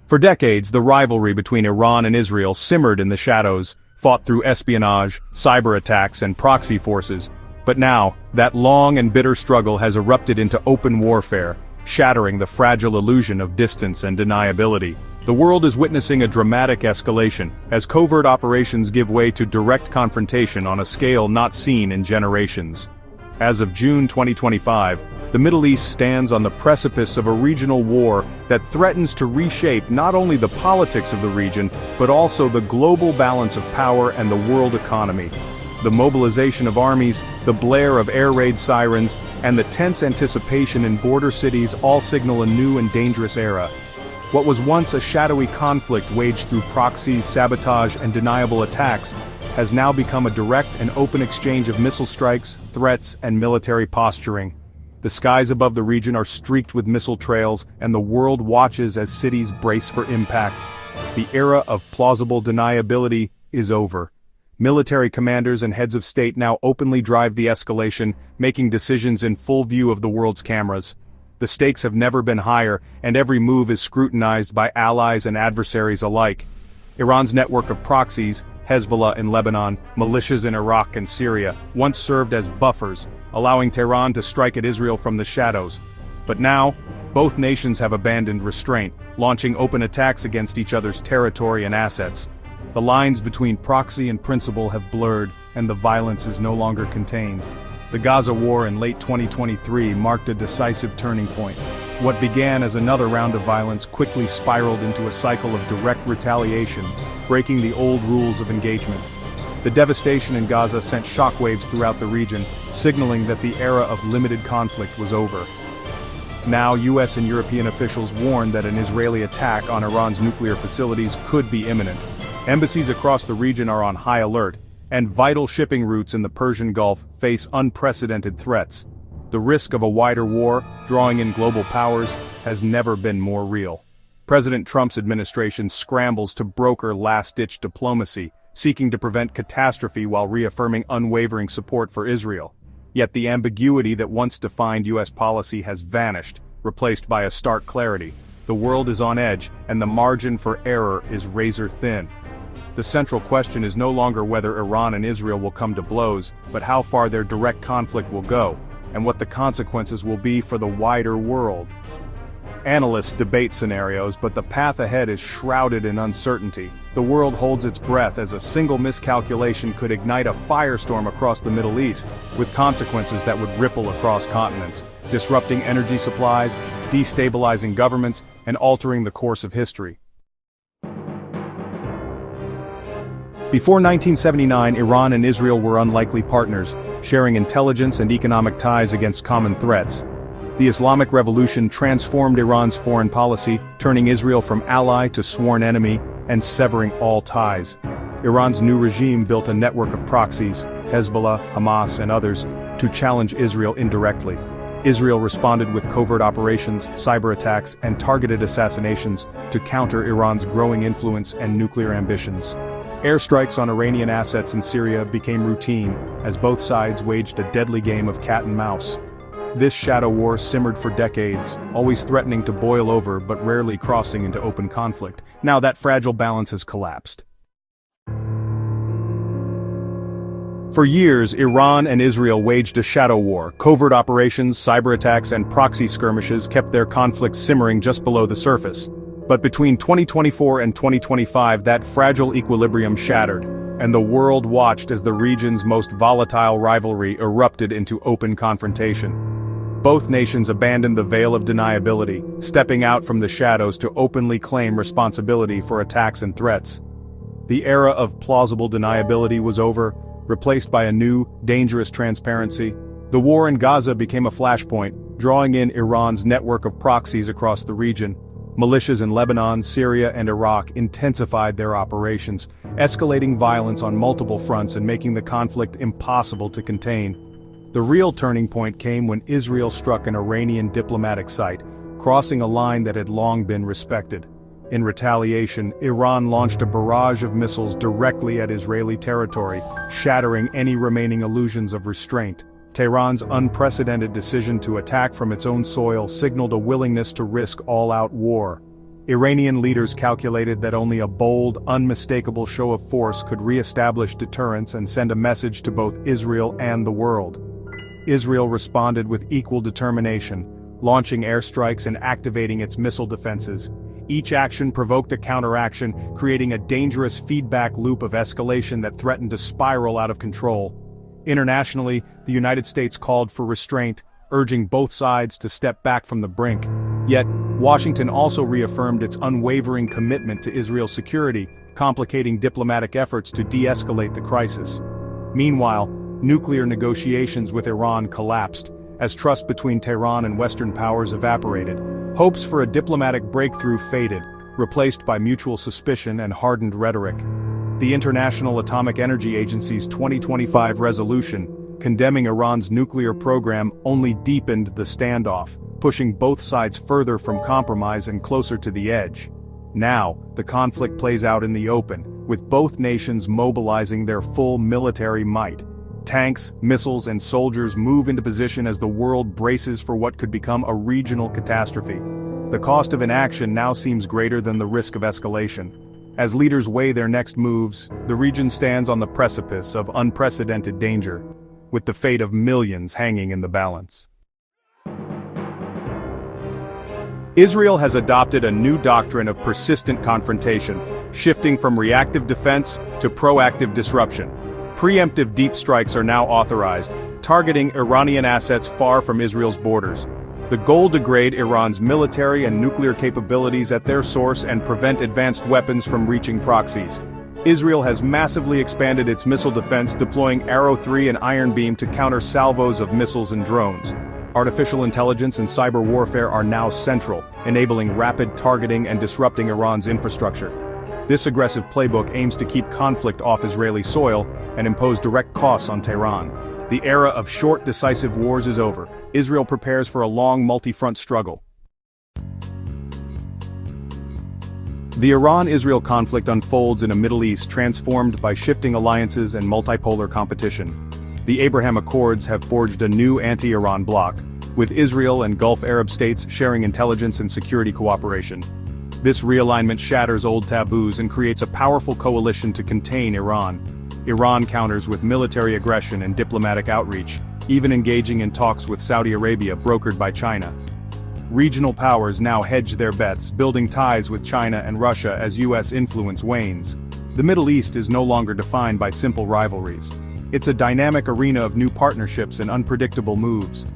For decades, the rivalry between Iran and Israel simmered in the shadows, fought through espionage, cyber attacks, and proxy forces. But now, that long and bitter struggle has erupted into open warfare, shattering the fragile illusion of distance and deniability. The world is witnessing a dramatic escalation, as covert operations give way to direct confrontation on a scale not seen in generations. As of June 2025, the Middle East stands on the precipice of a regional war that threatens to reshape not only the politics of the region, but also the global balance of power and the world economy. The mobilization of armies, the blare of air raid sirens, and the tense anticipation in border cities all signal a new and dangerous era. What was once a shadowy conflict waged through proxies, sabotage, and deniable attacks has now become a direct and open exchange of missile strikes, threats, and military posturing. The skies above the region are streaked with missile trails, and the world watches as cities brace for impact. The era of plausible deniability is over. Military commanders and heads of state now openly drive the escalation, making decisions in full view of the world's cameras. The stakes have never been higher, and every move is scrutinized by allies and adversaries alike. Iran's network of proxies, Hezbollah in Lebanon, militias in Iraq and Syria, once served as buffers, allowing Tehran to strike at Israel from the shadows. But now, both nations have abandoned restraint, launching open attacks against each other's territory and assets. The lines between proxy and principle have blurred, and the violence is no longer contained. The Gaza war in late 2023 marked a decisive turning point. What began as another round of violence quickly spiraled into a cycle of direct retaliation, breaking the old rules of engagement. The devastation in Gaza sent shockwaves throughout the region, signaling that the era of limited conflict was over. Now, US and European officials warn that an Israeli attack on Iran's nuclear facilities could be imminent. Embassies across the region are on high alert, and vital shipping routes in the Persian Gulf face unprecedented threats. The risk of a wider war, drawing in global powers, has never been more real. President Trump's administration scrambles to broker last-ditch diplomacy, seeking to prevent catastrophe while reaffirming unwavering support for Israel. Yet the ambiguity that once defined US policy has vanished, replaced by a stark clarity. The world is on edge, and the margin for error is razor-thin. The central question is no longer whether Iran and Israel will come to blows, but how far their direct conflict will go, and what the consequences will be for the wider world. Analysts debate scenarios, but the path ahead is shrouded in uncertainty. The world holds its breath as a single miscalculation could ignite a firestorm across the Middle East, with consequences that would ripple across continents, disrupting energy supplies, destabilizing governments, and altering the course of history. Before 1979, Iran and Israel were unlikely partners, sharing intelligence and economic ties against common threats. The Islamic Revolution transformed Iran's foreign policy, turning Israel from ally to sworn enemy, and severing all ties. Iran's new regime built a network of proxies, Hezbollah, Hamas, and others, to challenge Israel indirectly. Israel responded with covert operations, cyber attacks, and targeted assassinations to counter Iran's growing influence and nuclear ambitions. Airstrikes on Iranian assets in Syria became routine, as both sides waged a deadly game of cat and mouse. This shadow war simmered for decades, always threatening to boil over but rarely crossing into open conflict. Now that fragile balance has collapsed. For years, Iran and Israel waged a shadow war. Covert operations, cyber attacks, and proxy skirmishes kept their conflict simmering just below the surface. But between 2024 and 2025, that fragile equilibrium shattered, and the world watched as the region's most volatile rivalry erupted into open confrontation. Both nations abandoned the veil of deniability, stepping out from the shadows to openly claim responsibility for attacks and threats. The era of plausible deniability was over, replaced by a new, dangerous transparency. The war in Gaza became a flashpoint, drawing in Iran's network of proxies across the region. Militias in Lebanon, Syria, and Iraq intensified their operations, escalating violence on multiple fronts and making the conflict impossible to contain. The real turning point came when Israel struck an Iranian diplomatic site, crossing a line that had long been respected. In retaliation, Iran launched a barrage of missiles directly at Israeli territory, shattering any remaining illusions of restraint. Tehran's unprecedented decision to attack from its own soil signaled a willingness to risk all-out war. Iranian leaders calculated that only a bold, unmistakable show of force could re-establish deterrence and send a message to both Israel and the world. Israel responded with equal determination, launching airstrikes and activating its missile defenses. Each action provoked a counteraction, creating a dangerous feedback loop of escalation that threatened to spiral out of control. Internationally, the United States called for restraint, urging both sides to step back from the brink. Yet, Washington also reaffirmed its unwavering commitment to Israel's security, complicating diplomatic efforts to de-escalate the crisis. Meanwhile, nuclear negotiations with Iran collapsed, as trust between Tehran and Western powers evaporated. Hopes for a diplomatic breakthrough faded, replaced by mutual suspicion and hardened rhetoric. The International Atomic Energy Agency's 2025 resolution, condemning Iran's nuclear program, only deepened the standoff, pushing both sides further from compromise and closer to the edge. Now, the conflict plays out in the open, with both nations mobilizing their full military might. Tanks, missiles, and soldiers move into position as the world braces for what could become a regional catastrophe. The cost of inaction now seems greater than the risk of escalation. As leaders weigh their next moves, the region stands on the precipice of unprecedented danger, with the fate of millions hanging in the balance. Israel has adopted a new doctrine of persistent confrontation, shifting from reactive defense to proactive disruption. Preemptive deep strikes are now authorized, targeting Iranian assets far from Israel's borders. The goal: degrade Iran's military and nuclear capabilities at their source and prevent advanced weapons from reaching proxies. Israel has massively expanded its missile defense, deploying Arrow 3 and Iron Beam to counter salvos of missiles and drones. Artificial intelligence and cyber warfare are now central, enabling rapid targeting and disrupting Iran's infrastructure. This aggressive playbook aims to keep conflict off Israeli soil and impose direct costs on Tehran. The era of short, decisive wars is over. Israel prepares for a long, multi-front struggle. The Iran-Israel conflict unfolds in a Middle East transformed by shifting alliances and multipolar competition. The Abraham Accords have forged a new anti-Iran bloc, with Israel and Gulf Arab states sharing intelligence and security cooperation. This realignment shatters old taboos and creates a powerful coalition to contain Iran. Iran counters with military aggression and diplomatic outreach, even engaging in talks with Saudi Arabia brokered by China. Regional powers now hedge their bets, building ties with China and Russia as US influence wanes. The Middle East is no longer defined by simple rivalries. It's a dynamic arena of new partnerships and unpredictable moves.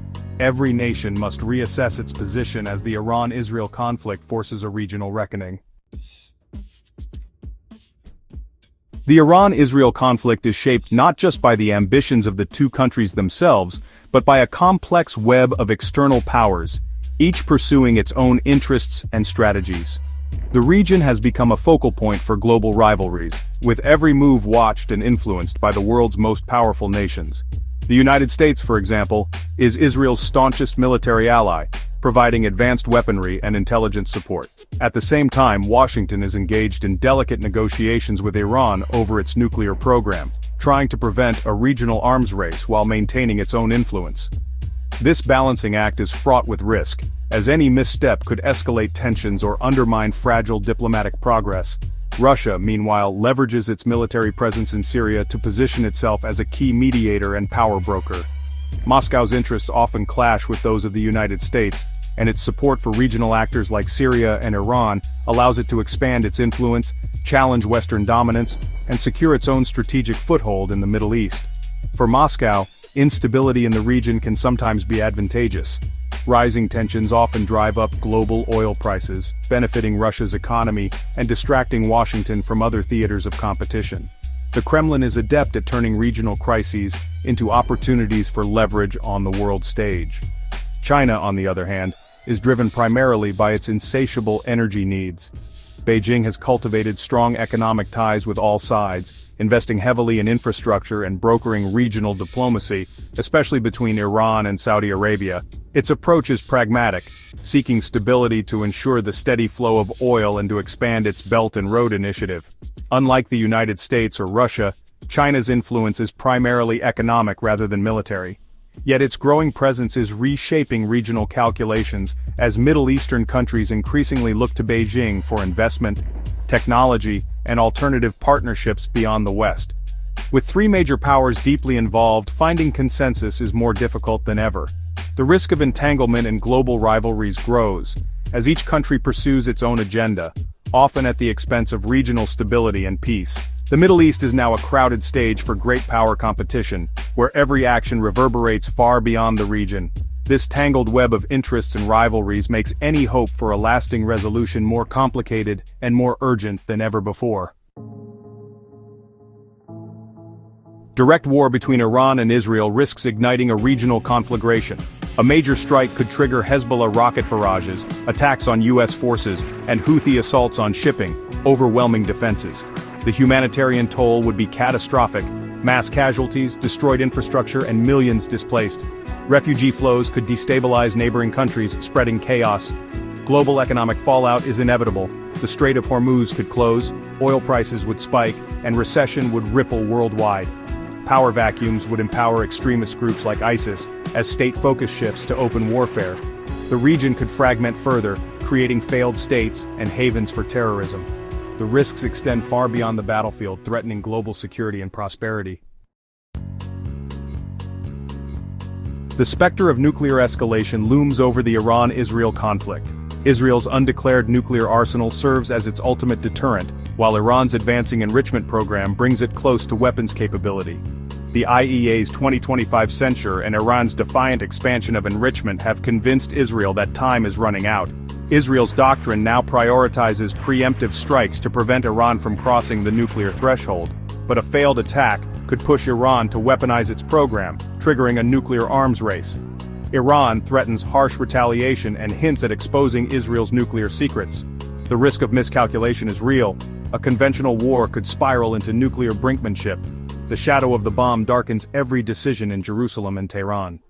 Every nation must reassess its position as the Iran-Israel conflict forces a regional reckoning. The Iran-Israel conflict is shaped not just by the ambitions of the two countries themselves, but by a complex web of external powers, each pursuing its own interests and strategies. The region has become a focal point for global rivalries, with every move watched and influenced by the world's most powerful nations. The United States, for example, is Israel's staunchest military ally, providing advanced weaponry and intelligence support. At the same time, Washington is engaged in delicate negotiations with Iran over its nuclear program, trying to prevent a regional arms race while maintaining its own influence. This balancing act is fraught with risk, as any misstep could escalate tensions or undermine fragile diplomatic progress. Russia, meanwhile, leverages its military presence in Syria to position itself as a key mediator and power broker. Moscow's interests often clash with those of the United States, and its support for regional actors like Syria and Iran allows it to expand its influence, challenge Western dominance, and secure its own strategic foothold in the Middle East. For Moscow, instability in the region can sometimes be advantageous. Rising tensions often drive up global oil prices, benefiting Russia's economy and distracting Washington from other theaters of competition. The Kremlin is adept at turning regional crises into opportunities for leverage on the world stage. China, on the other hand, is driven primarily by its insatiable energy needs. Beijing has cultivated strong economic ties with all sides, investing heavily in infrastructure and brokering regional diplomacy, especially between Iran and Saudi Arabia. Its approach is pragmatic, seeking stability to ensure the steady flow of oil and to expand its Belt and Road Initiative. Unlike the United States or Russia, China's influence is primarily economic rather than military. Yet its growing presence is reshaping regional calculations as Middle Eastern countries increasingly look to Beijing for investment, technology, and alternative partnerships beyond the West. With three major powers deeply involved, finding consensus is more difficult than ever. The risk of entanglement in global rivalries grows, as each country pursues its own agenda, often at the expense of regional stability and peace. The Middle East is now a crowded stage for great power competition, where every action reverberates far beyond the region. This tangled web of interests and rivalries makes any hope for a lasting resolution more complicated and more urgent than ever before. Direct war between Iran and Israel risks igniting a regional conflagration. A major strike could trigger Hezbollah rocket barrages, attacks on U.S. forces, and Houthi assaults on shipping, overwhelming defenses. The humanitarian toll would be catastrophic: mass casualties, destroyed infrastructure, and millions displaced. Refugee flows could destabilize neighboring countries, spreading chaos. Global economic fallout is inevitable. The Strait of Hormuz could close, oil prices would spike, and recession would ripple worldwide. Power vacuums would empower extremist groups like ISIS, as state focus shifts to open warfare. The region could fragment further, creating failed states and havens for terrorism. The risks extend far beyond the battlefield, threatening global security and prosperity. The specter of nuclear escalation looms over the Iran-Israel conflict. Israel's undeclared nuclear arsenal serves as its ultimate deterrent, while Iran's advancing enrichment program brings it close to weapons capability. The IEA's 2025 censure and Iran's defiant expansion of enrichment have convinced Israel that time is running out. Israel's doctrine now prioritizes preemptive strikes to prevent Iran from crossing the nuclear threshold, but a failed attack could push Iran to weaponize its program, triggering a nuclear arms race. Iran threatens harsh retaliation and hints at exposing Israel's nuclear secrets. The risk of miscalculation is real. A conventional war could spiral into nuclear brinkmanship. The shadow of the bomb darkens every decision in Jerusalem and Tehran.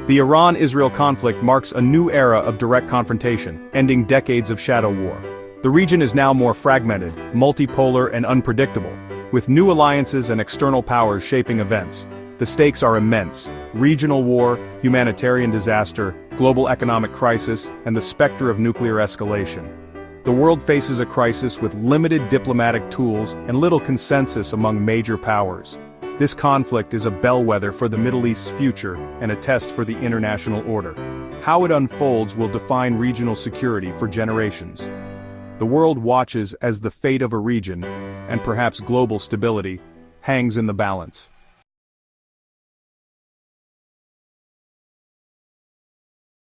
The Iran-Israel conflict marks a new era of direct confrontation, ending decades of shadow war. The region is now more fragmented, multipolar, and unpredictable, with new alliances and external powers shaping events. The stakes are immense: regional war, humanitarian disaster, global economic crisis, and the specter of nuclear escalation. The world faces a crisis with limited diplomatic tools and little consensus among major powers. This conflict is a bellwether for the Middle East's future and a test for the international order. How it unfolds will define regional security for generations. The world watches as the fate of a region, and perhaps global stability, hangs in the balance.